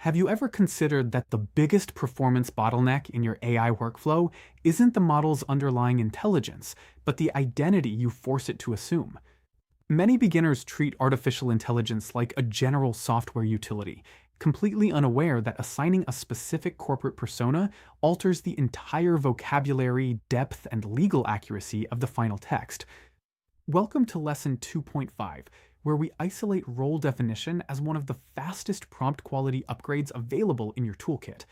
Have you ever considered that the biggest performance bottleneck in your AI workflow isn't the model's underlying intelligence, but the identity you force it to assume? Many beginners treat artificial intelligence like a general software utility, completely unaware that assigning a specific corporate persona alters the entire vocabulary, depth, and legal accuracy of the final text. Welcome to Lesson 2.5, where we isolate role definition as one of the fastest prompt quality upgrades available in your toolkit.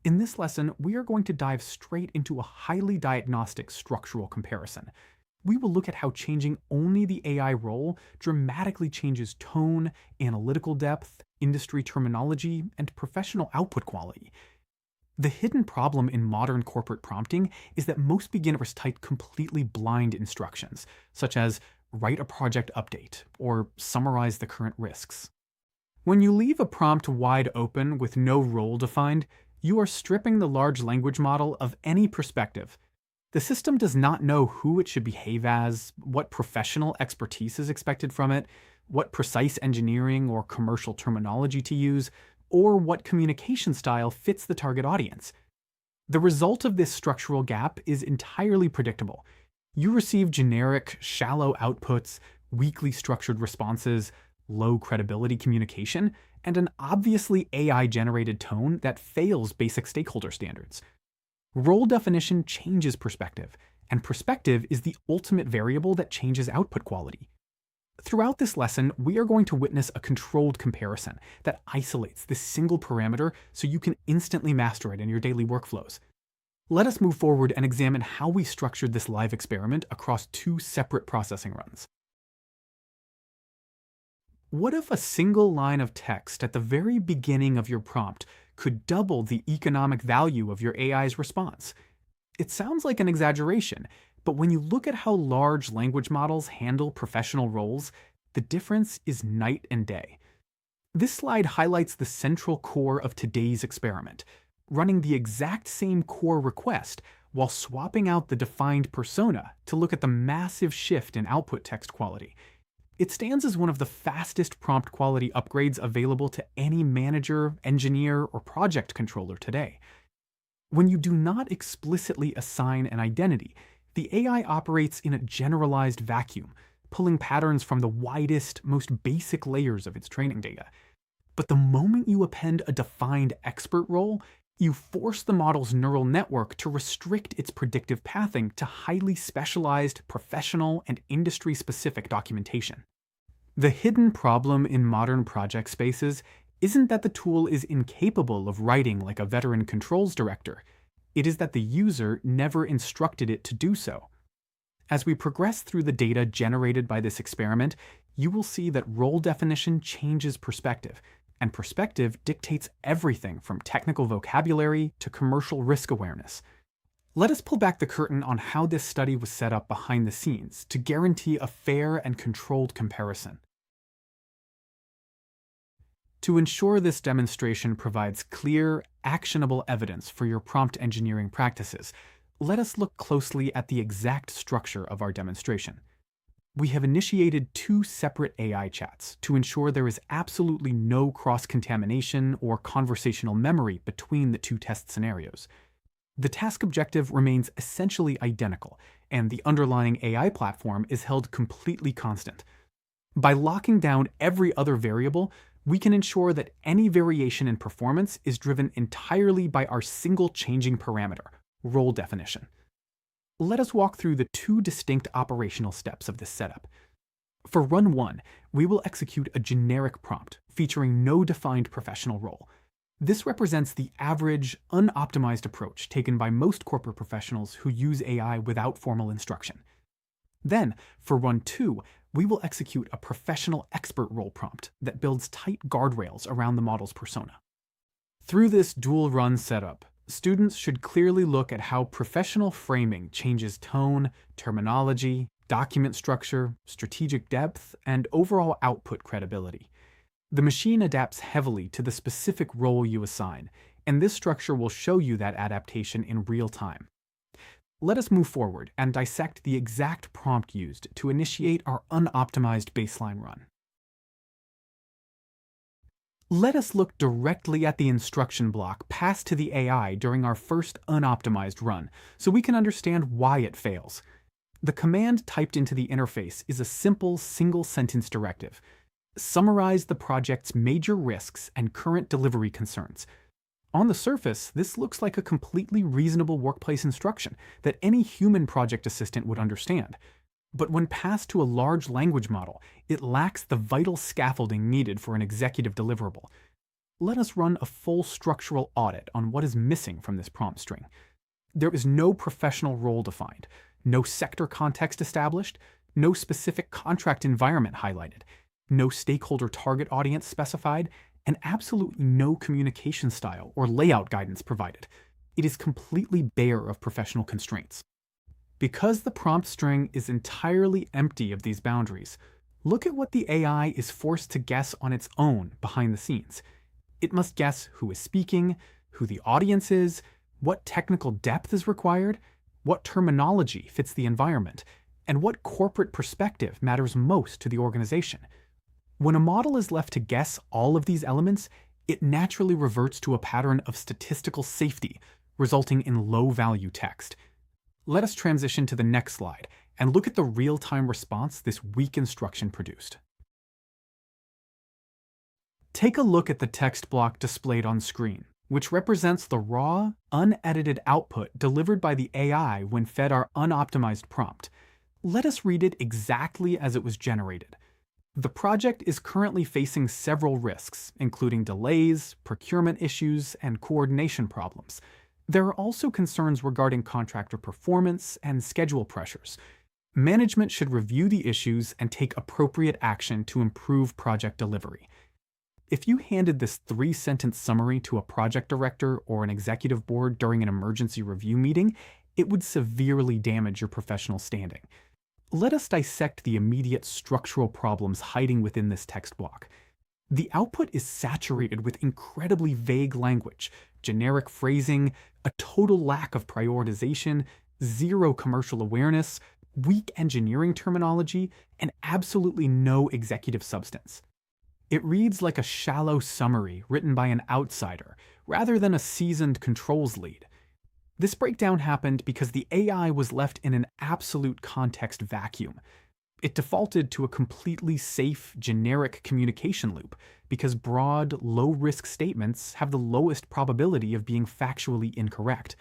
In this lesson, we are going to dive straight into a highly diagnostic structural comparison. We will look at how changing only the AI role dramatically changes tone, analytical depth, industry terminology, and professional output quality. The hidden problem in modern corporate prompting is that most beginners type completely blind instructions, such as write a project update or summarize the current risks. When you leave a prompt wide open with no role defined, you are stripping the large language model of any perspective. The system does not know who it should behave as, what professional expertise is expected from it, what precise engineering or commercial terminology to use, or what communication style fits the target audience. The result of this structural gap is entirely predictable. You receive generic, shallow outputs, weakly structured responses, low credibility communication, and an obviously AI-generated tone that fails basic stakeholder standards. Role definition changes perspective, and perspective is the ultimate variable that changes output quality. Throughout this lesson, we are going to witness a controlled comparison that isolates this single parameter so you can instantly master it in your daily workflows. Let us move forward and examine how we structured this live experiment across two separate processing runs. What if a single line of text at the very beginning of your prompt could double the economic value of your AI's response? It sounds like an exaggeration, but when you look at how large language models handle professional roles, the difference is night and day. This slide highlights the central core of today's experiment, running the exact same core request while swapping out the defined persona to look at the massive shift in output text quality. It stands as one of the fastest prompt quality upgrades available to any manager, engineer, or project controller today. When you do not explicitly assign an identity, the AI operates in a generalized vacuum, pulling patterns from the widest, most basic layers of its training data. But the moment you append a defined expert role, you force the model's neural network to restrict its predictive pathing to highly specialized, professional, and industry-specific documentation. The hidden problem in modern project spaces isn't that the tool is incapable of writing like a veteran controls director. It is that the user never instructed it to do so. As we progress through the data generated by this experiment, you will see that role definition changes perspective, and perspective dictates everything from technical vocabulary to commercial risk awareness. Let us pull back the curtain on how this study was set up behind the scenes to guarantee a fair and controlled comparison. To ensure this demonstration provides clear, actionable evidence for your prompt engineering practices, let us look closely at the exact structure of our demonstration. We have initiated two separate AI chats to ensure there is absolutely no cross-contamination or conversational memory between the two test scenarios. The task objective remains essentially identical, and the underlying AI platform is held completely constant. By locking down every other variable, we can ensure that any variation in performance is driven entirely by our single changing parameter, role definition. Let us walk through the two distinct operational steps of this setup. For run 1, we will execute a generic prompt featuring no defined professional role. This represents the average, unoptimized approach taken by most corporate professionals who use AI without formal instruction. Then, for run 2, we will execute a professional expert role prompt that builds tight guardrails around the model's persona. Through this dual run setup, students should clearly look at how professional framing changes tone, terminology, document structure, strategic depth, and overall output credibility. The machine adapts heavily to the specific role you assign, and this structure will show you that adaptation in real time. Let us move forward and dissect the exact prompt used to initiate our unoptimized baseline run. Let us look directly at the instruction block passed to the AI during our first unoptimized run, so we can understand why it fails. The command typed into the interface is a simple single-sentence directive. Summarize the project's major risks and current delivery concerns. On the surface, this looks like a completely reasonable workplace instruction that any human project assistant would understand. But when passed to a large language model, it lacks the vital scaffolding needed for an executive deliverable. Let us run a full structural audit on what is missing from this prompt string. There is no professional role defined, no sector context established, no specific contract environment highlighted, no stakeholder target audience specified, and absolutely no communication style or layout guidance provided. It is completely bare of professional constraints. Because the prompt string is entirely empty of these boundaries, look at what the AI is forced to guess on its own behind the scenes. It must guess who is speaking, who the audience is, what technical depth is required, what terminology fits the environment, and what corporate perspective matters most to the organization. When a model is left to guess all of these elements, it naturally reverts to a pattern of statistical safety, resulting in low-value text. Let us transition to the next slide and look at the real-time response this weak instruction produced. Take a look at the text block displayed on screen, which represents the raw, unedited output delivered by the AI when fed our unoptimized prompt. Let us read it exactly as it was generated. The project is currently facing several risks, including delays, procurement issues, and coordination problems. There are also concerns regarding contractor performance and schedule pressures. Management should review the issues and take appropriate action to improve project delivery. If you handed this 3-sentence summary to a project director or an executive board during an emergency review meeting, it would severely damage your professional standing. Let us dissect the immediate structural problems hiding within this text block. The output is saturated with incredibly vague language, generic phrasing, a total lack of prioritization, zero commercial awareness, weak engineering terminology, and absolutely no executive substance. It reads like a shallow summary written by an outsider, rather than a seasoned controls lead. This breakdown happened because the AI was left in an absolute context vacuum. It defaulted to a completely safe, generic communication loop because broad, low-risk statements have the lowest probability of being factually incorrect.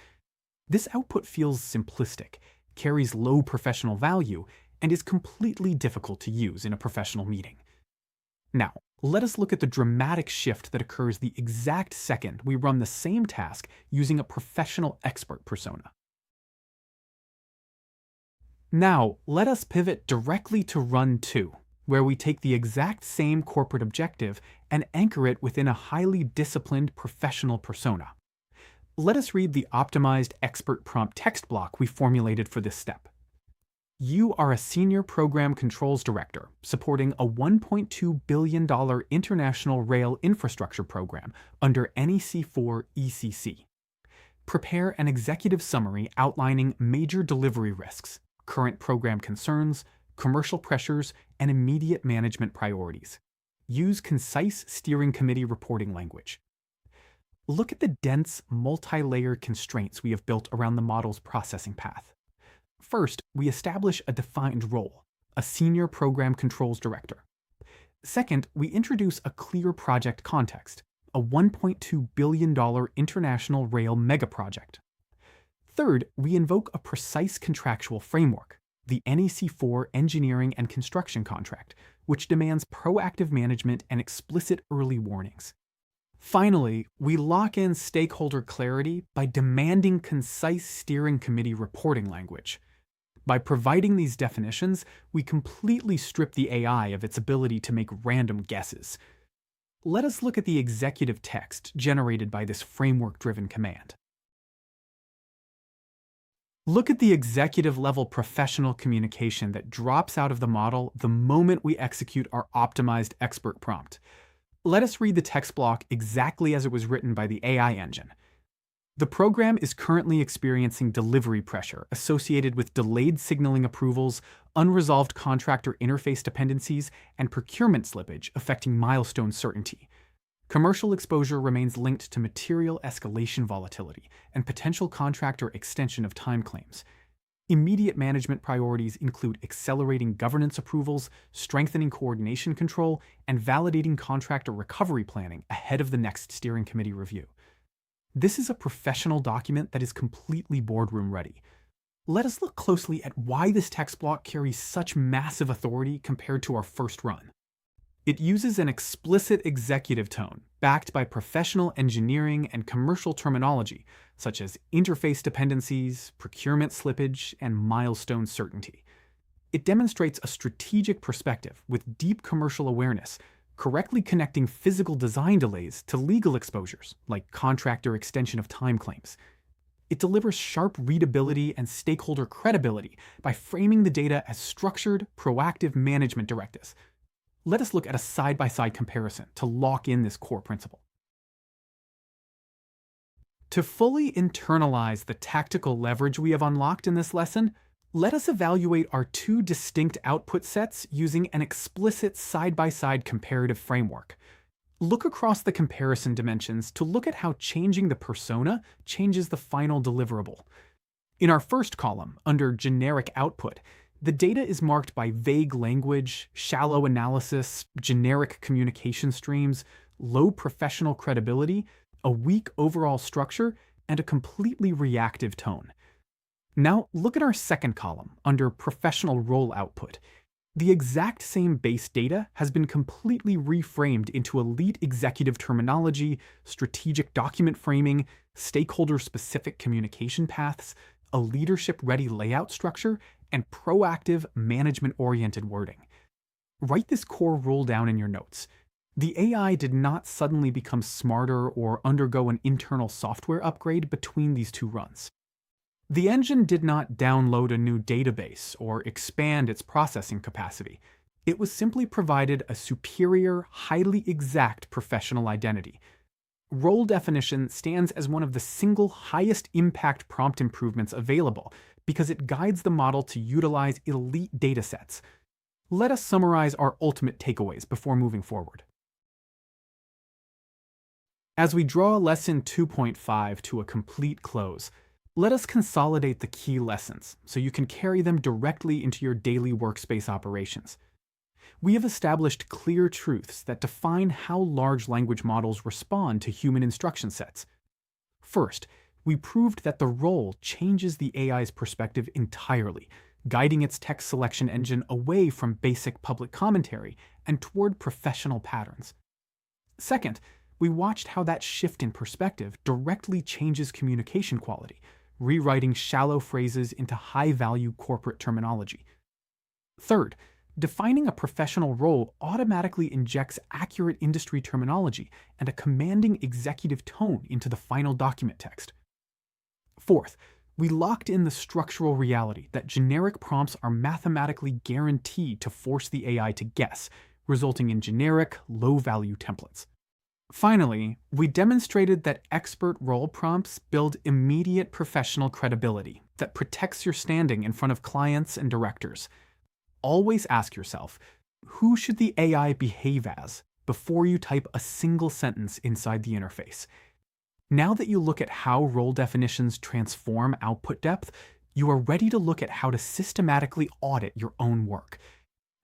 This output feels simplistic, carries low professional value, and is completely difficult to use in a professional meeting. Now, let us look at the dramatic shift that occurs the exact second we run the same task using a professional expert persona. Now, let us pivot directly to Run 2, where we take the exact same corporate objective and anchor it within a highly disciplined professional persona. Let us read the optimized expert prompt text block we formulated for this step. You are a senior program controls director supporting a $1.2 billion international rail infrastructure program under NEC4 ECC. Prepare an executive summary outlining major delivery risks, current program concerns, commercial pressures, and immediate management priorities. Use concise steering committee reporting language. Look at the dense, multi-layered constraints we have built around the model's processing path. First, we establish a defined role, a senior program controls director. Second, we introduce a clear project context, a $1.2 billion international rail megaproject. Third, we invoke a precise contractual framework, the NEC4 Engineering and Construction Contract, which demands proactive management and explicit early warnings. Finally, we lock in stakeholder clarity by demanding concise steering committee reporting language. By providing these definitions, we completely strip the AI of its ability to make random guesses. Let us look at the executive text generated by this framework-driven command. Look at the executive-level professional communication that drops out of the model the moment we execute our optimized expert prompt. Let us read the text block exactly as it was written by the AI engine. The program is currently experiencing delivery pressure associated with delayed signaling approvals, unresolved contractor interface dependencies, and procurement slippage affecting milestone certainty. Commercial exposure remains linked to material escalation volatility and potential contractor extension of time claims. Immediate management priorities include accelerating governance approvals, strengthening coordination control, and validating contractor recovery planning ahead of the next steering committee review. This is a professional document that is completely boardroom ready. Let us look closely at why this text block carries such massive authority compared to our first run. It uses an explicit executive tone, backed by professional engineering and commercial terminology, such as interface dependencies, procurement slippage, and milestone certainty. It demonstrates a strategic perspective with deep commercial awareness, correctly connecting physical design delays to legal exposures, like contractor extension of time claims. It delivers sharp readability and stakeholder credibility by framing the data as structured, proactive management directives. Let us look at a side-by-side comparison to lock in this core principle. To fully internalize the tactical leverage we have unlocked in this lesson, let us evaluate our two distinct output sets using an explicit side-by-side comparative framework. Look across the comparison dimensions to look at how changing the persona changes the final deliverable. In our first column, under generic output, the data is marked by vague language, shallow analysis, generic communication streams, low professional credibility, a weak overall structure, and a completely reactive tone. Now, look at our second column, under professional role output. The exact same base data has been completely reframed into elite executive terminology, strategic document framing, stakeholder-specific communication paths, a leadership-ready layout structure, and proactive, management-oriented wording. Write this core rule down in your notes. The AI did not suddenly become smarter or undergo an internal software upgrade between these two runs. The engine did not download a new database or expand its processing capacity. It was simply provided a superior, highly exact professional identity. Role definition stands as one of the single highest impact prompt improvements available because it guides the model to utilize elite datasets. Let us summarize our ultimate takeaways before moving forward. As we draw Lesson 2.5 to a complete close, let us consolidate the key lessons so you can carry them directly into your daily workspace operations. We have established clear truths that define how large language models respond to human instruction sets. First, we proved that the role changes the AI's perspective entirely, guiding its text selection engine away from basic public commentary and toward professional patterns. Second, we watched how that shift in perspective directly changes communication quality, rewriting shallow phrases into high-value corporate terminology. Third, defining a professional role automatically injects accurate industry terminology and a commanding executive tone into the final document text. Fourth, we locked in the structural reality that generic prompts are mathematically guaranteed to force the AI to guess, resulting in generic, low-value templates. Finally, we demonstrated that expert role prompts build immediate professional credibility that protects your standing in front of clients and directors. Always ask yourself, who should the AI behave as before you type a single sentence inside the interface? Now that you look at how role definitions transform output depth, you are ready to look at how to systematically audit your own work.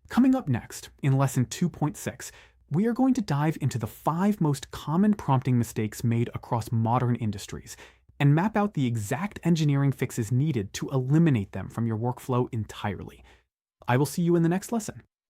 Coming up next, in Lesson 2.6, we are going to dive into the 5 most common prompting mistakes made across modern industries and map out the exact engineering fixes needed to eliminate them from your workflow entirely. I will see you in the next lesson.